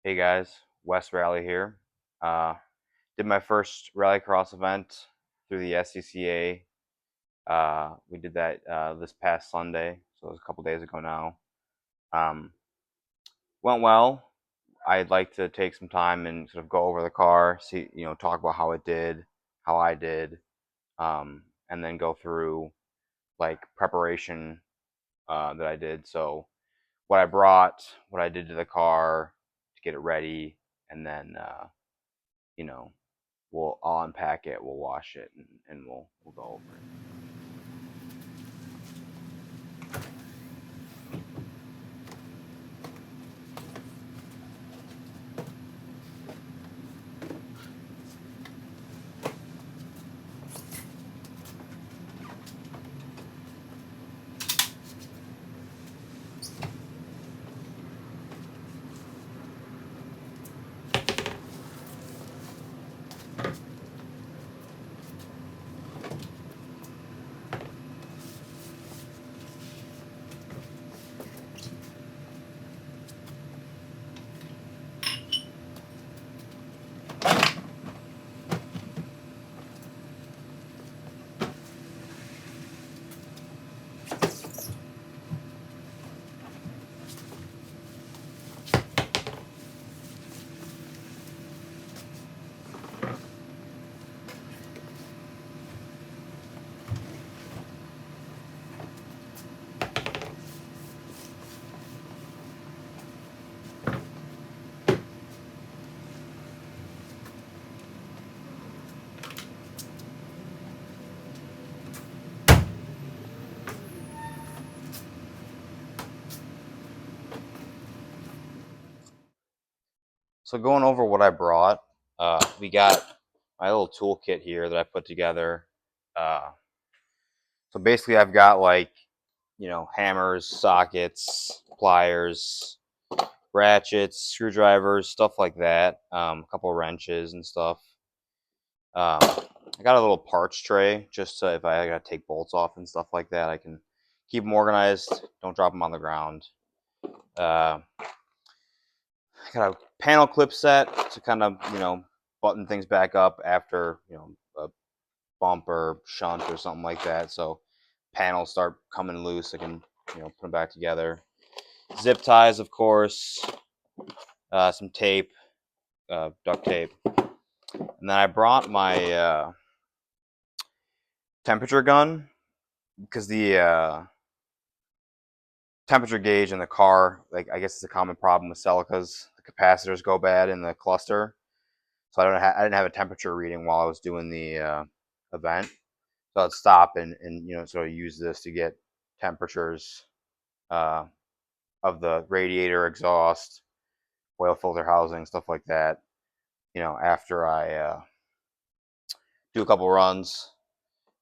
Hey guys, Wes Rally here. Uh, did my first Rallycross event through the SCCA. We did that this past Sunday, so it was a couple days ago now. Um, Went well. I'd like to take some time and sort of go over the car, see, talk about how it did, how I did, and then go through like preparation that I did. So what I brought, what I did to the car to get it ready, and then you know I'll unpack it, we'll wash it, and we'll go over it. So going over what I brought, we got my little toolkit here that I put together. Uh, so basically, I've got like hammers, sockets, pliers, ratchets, screwdrivers, stuff like that. A couple of wrenches and stuff. I got a little parts tray just so if I gotta take bolts off and stuff like that, I can keep them organized. Don't drop them on the ground. Uh, I got a panel clip set to kind of button things back up after a bump or shunt or something like that. So panels start coming loose, I can put them back together. Zip ties, of course. Some tape, duct tape, and then I brought my temperature gun because the temperature gauge in the car, like I guess it's a common problem with Celicas. The capacitors go bad in the cluster, so I didn't have a temperature reading while I was doing the event. So I'd stop and sort of use this to get temperatures uh, of the radiator, exhaust, oil filter housing, stuff like that. After I do a couple runs,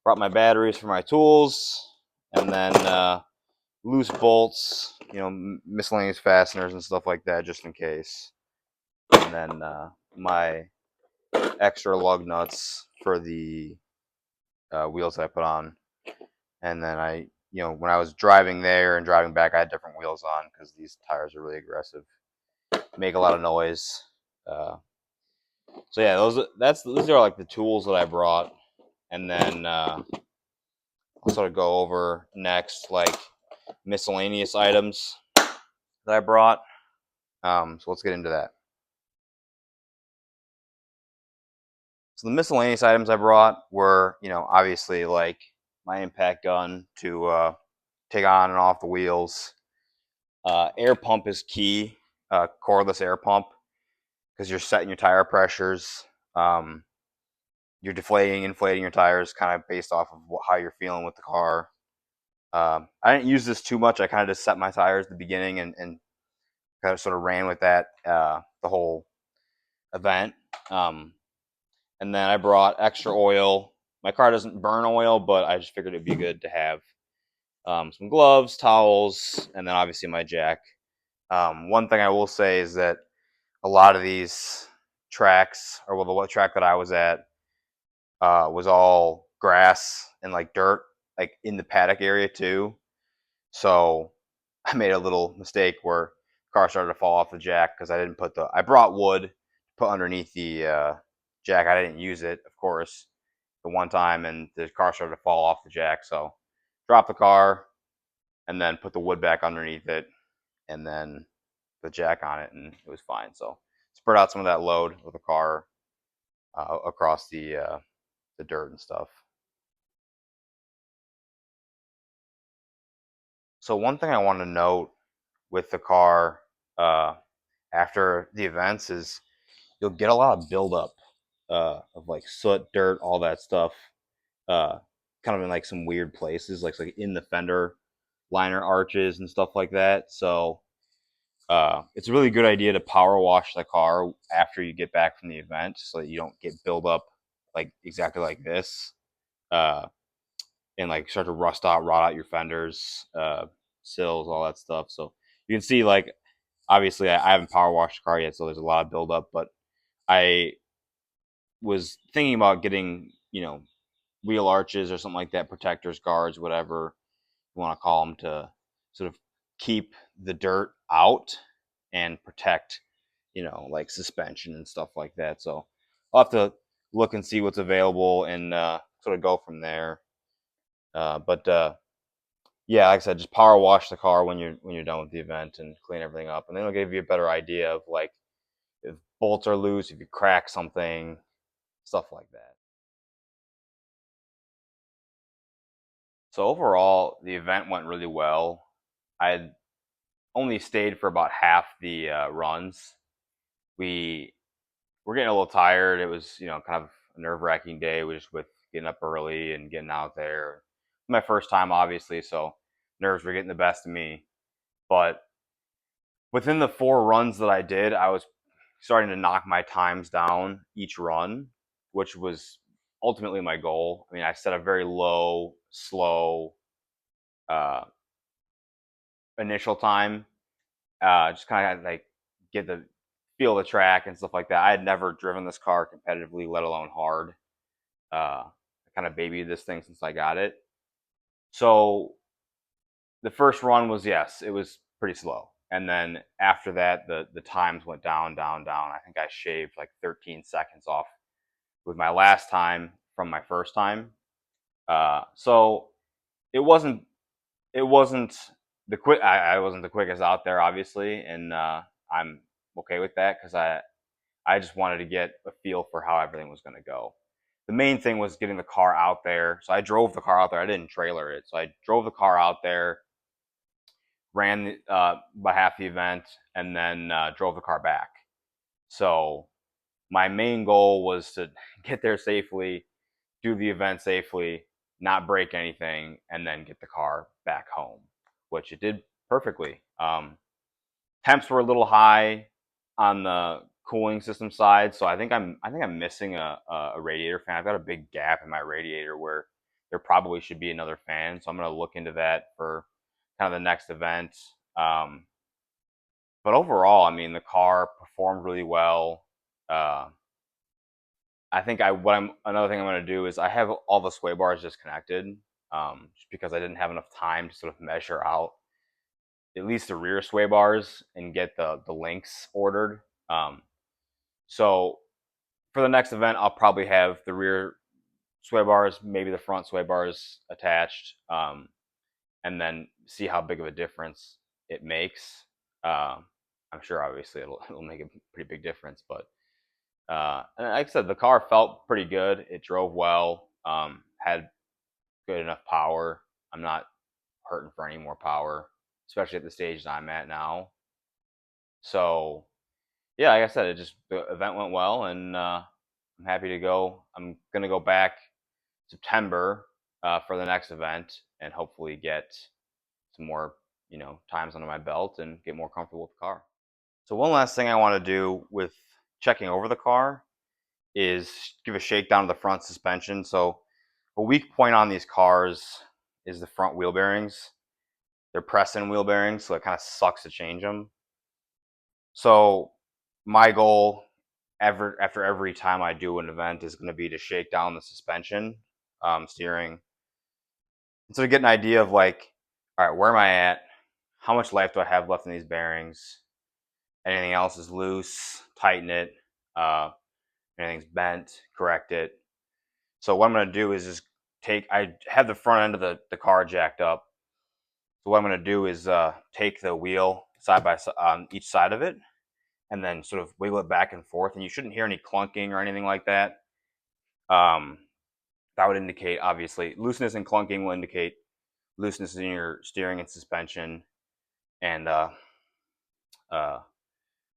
brought my batteries for my tools, and then loose bolts, miscellaneous fasteners and stuff like that, just in case. And then my extra lug nuts for the wheels that I put on. And then when I was driving there and driving back, I had different wheels on because these tires are really aggressive, make a lot of noise. Uh, so yeah, those are like the tools that I brought, and then I'll sort of go over next like miscellaneous items that I brought. So let's get into that. So the miscellaneous items I brought were, obviously like my impact gun to take on and off the wheels. Air pump is key, cordless air pump, because you're setting your tire pressures. Um, you're deflating, inflating your tires kind of based off of how you're feeling with the car. I didn't use this too much. I kind of just set my tires at the beginning and kind of sort of ran with that the whole event. And then I brought extra oil. My car doesn't burn oil, but I just figured it'd be good to have some gloves, towels, and then obviously my jack. One thing I will say is that a lot of these tracks, or well, the track that I was at, was all grass and like dirt, like in the paddock area too. So I made a little mistake where car started to fall off the jack because I brought wood to put underneath the jack. I didn't use it, of course, the one time, and the car started to fall off the jack. So dropped the car and then put the wood back underneath it, and then the jack on it, and it was fine. So spread out some of that load with the car across the dirt and stuff. So one thing I want to note with the car uh, after the events is you'll get a lot of buildup of like soot, dirt, all that stuff, uh, kind of in like some weird places, like in the fender liner arches and stuff like that. So it's a really good idea to power wash the car after you get back from the event, so that you don't get buildup like exactly like this, uh, and like start to rot out your fenders, sills, all that stuff. So you can see like obviously I haven't power washed the car yet, so there's a lot of buildup, but I was thinking about getting, wheel arches or something like that, protectors, guards, whatever you want to call them, to sort of keep the dirt out and protect, like suspension and stuff like that. So I'll have to look and see what's available and sort of go from there. But yeah, like I said, just power wash the car when you're done with the event and clean everything up, and then it'll give you a better idea of like if bolts are loose, if you crack something, stuff like that. So overall, the event went really well. I had only stayed for about half the runs. We were getting a little tired. It was, kind of a nerve-wracking day, just with getting up early and getting out there. My first time, obviously, so nerves were getting the best of me. But within the 4 runs that I did, I was starting to knock my times down each run, which was ultimately my goal. I mean, I set a very low, slow uh, initial time, just kind of like get the feel the track and stuff like that. I had never driven this car competitively, let alone hard. I kind of babied this thing since I got it. So the first run was, yes, it was pretty slow, and then after that, the times went down, down, down. I think I shaved like 13 seconds off with my last time from my first time. So it wasn't it wasn't the quick. I wasn't the quickest out there, obviously, and I'm okay with that because I just wanted to get a feel for how everything was going to go. The main thing was getting the car out there. So I drove the car out there. I didn't trailer it. So I drove the car out there, ran about half the event, and then drove the car back. So my main goal was to get there safely, do the event safely, not break anything, and then get the car back home, which it did perfectly. Temps were a little high on the cooling system side, so I think I'm missing a radiator fan. I've got a big gap in my radiator where there probably should be another fan, so I'm going to look into that for kind of the next event. Um, but overall, I mean, the car performed really well. Uh, I think I what I'm another thing I'm going to do is I have all the sway bars disconnected, just because I didn't have enough time to sort of measure out at least the rear sway bars and get the links ordered. Um, so for the next event, I'll probably have the rear sway bars, maybe the front sway bars attached, and then see how big of a difference it makes. I'm sure obviously it'll make a pretty big difference, but and like I said, the car felt pretty good. It drove well, had good enough power. I'm not hurting for any more power, especially at the stage that I'm at now. So yeah, like I said, the event went well, and I'm happy to go. I'm gonna go back September for the next event, and hopefully get some more, times under my belt and get more comfortable with the car. So one last thing I want to do with checking over the car is give a shakedown of the front suspension. So a weak point on these cars is the front wheel bearings. They're press-in wheel bearings, so it kind of sucks to change them. So my goal after every time I do an event is going to be to shake down the suspension, steering, and so to get an idea of like, all right, where am I at? How much life do I have left in these bearings? Anything else is loose, tighten it. Anything's bent, correct it. So what I'm going to do is just I have the front end of the car jacked up. So what I'm going to do is take the wheel side by side on each side of it, and then sort of wiggle it back and forth. And you shouldn't hear any clunking or anything like that. Um, that would indicate, obviously, looseness and clunking will indicate looseness in your steering and suspension, and uh,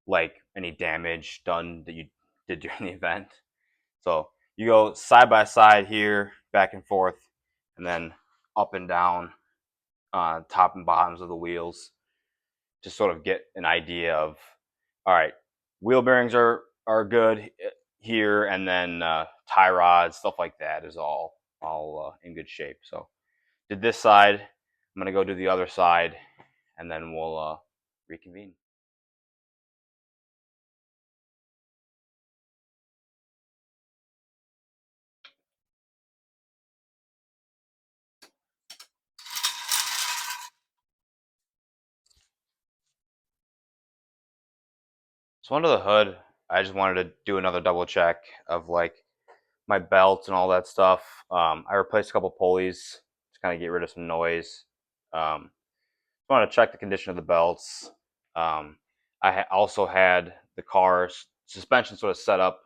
like any damage done that you did during the event. So you go side by side here, back and forth, and then up and down, top and bottoms of the wheels, to sort of get an idea of, all right, wheel bearings are good here, and then tie rods, stuff like that is all in good shape. So did this side. I'm gonna go do the other side, and then we'll reconvene. So under the hood, I just wanted to do another double check of like my belt and all that stuff. I replaced a couple pulleys to kind of get rid of some noise. I want to check the condition of the belts. Also had the car's suspension sort of set up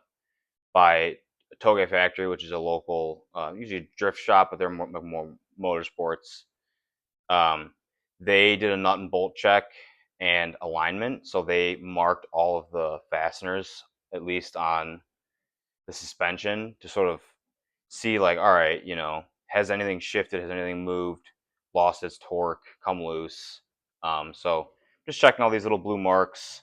by Toge Factory, which is a local, usually drift shop, but they're more motorsports. Um, they did a nut and bolt check and alignment, so they marked all of the fasteners, at least on the suspension, to sort of see, like, all right, has anything shifted, has anything moved, lost its torque, come loose. So just checking all these little blue marks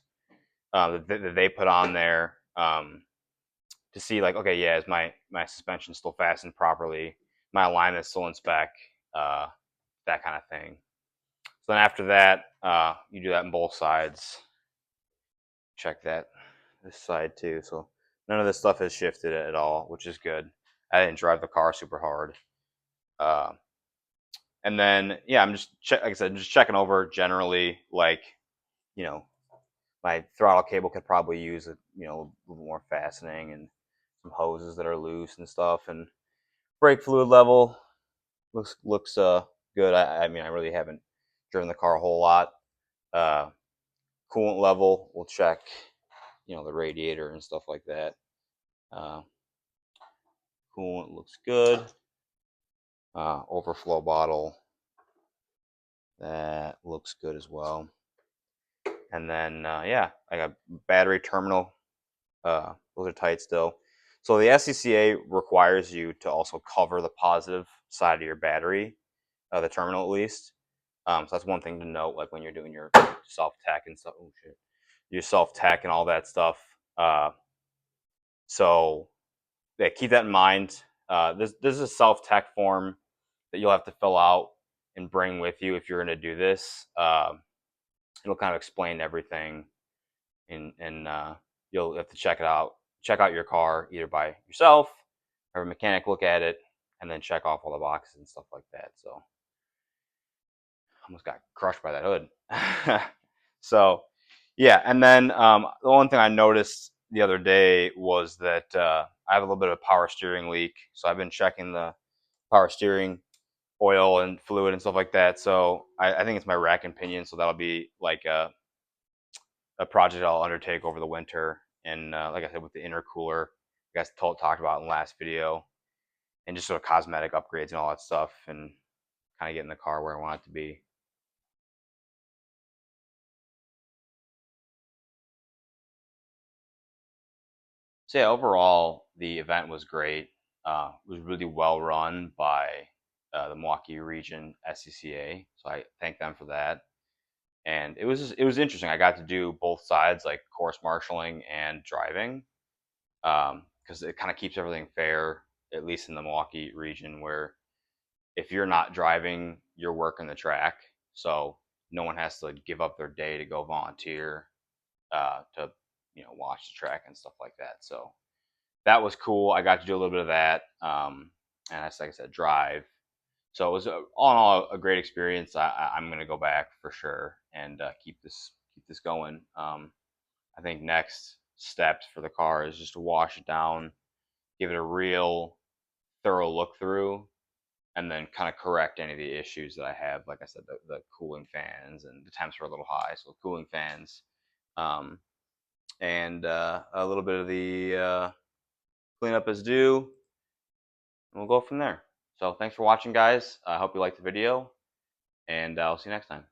that they put on there, to see, like, okay, yeah, is my suspension still fastened properly, my alignment still in spec, that kind of thing. So then after that, you do that on both sides. Check this side too. So none of this stuff has shifted at all, which is good. I didn't drive the car super hard. Uh, and then yeah, like I said, I'm just checking over generally, like, you know, my throttle cable could probably use a little more fastening, and some hoses that are loose and stuff. And brake fluid level looks good. I mean, I really haven't driven the car a whole lot. Uh, Coolant level, we'll check, the radiator and stuff like that. Uh, Coolant looks good. Overflow bottle, that looks good as well. And then yeah, I got battery terminal. Those are tight still. So the SCCA requires you to also cover the positive side of your battery, the terminal at least. So that's one thing to note, like when you're doing your self tech and stuff. Oh shit, your self tech and all that stuff. So yeah, keep that in mind. This is a self tech form that you'll have to fill out and bring with you if you're going to do this. It'll kind of explain everything, and you'll have to check it out. Check out your car either by yourself, have a mechanic look at it, and then check off all the boxes and stuff like that. So almost got crushed by that hood. So yeah, and then the one thing I noticed the other day was that I have a little bit of a power steering leak. So I've been checking the power steering oil and fluid and stuff like that. So I think it's my rack and pinion. So that'll be like a project I'll undertake over the winter. And like I said, with the intercooler, I guess talked about in the last video, and just sort of cosmetic upgrades and all that stuff, and kind of getting the car where I want it to be. So yeah, overall, the event was great. It was really well run by the Milwaukee Region SCCA, so I thank them for that. And it was interesting. I got to do both sides, like course marshaling and driving, because it kind of keeps everything fair, at least in the Milwaukee region, where if you're not driving, you're working the track. So no one has to give up their day to go volunteer to watch the track and stuff like that. So that was cool. I got to do a little bit of that, and that's, like I said, drive. So it was all in all a great experience. I'm going to go back for sure and keep this going. I think next steps for the car is just to wash it down, give it a real thorough look through, and then kind of correct any of the issues that I have. Like I said, the cooling fans and the temps were a little high, so cooling fans, um, and a little bit of the cleanup is due, and we'll go from there. So thanks for watching, guys. I hope you liked the video, and I'll see you next time.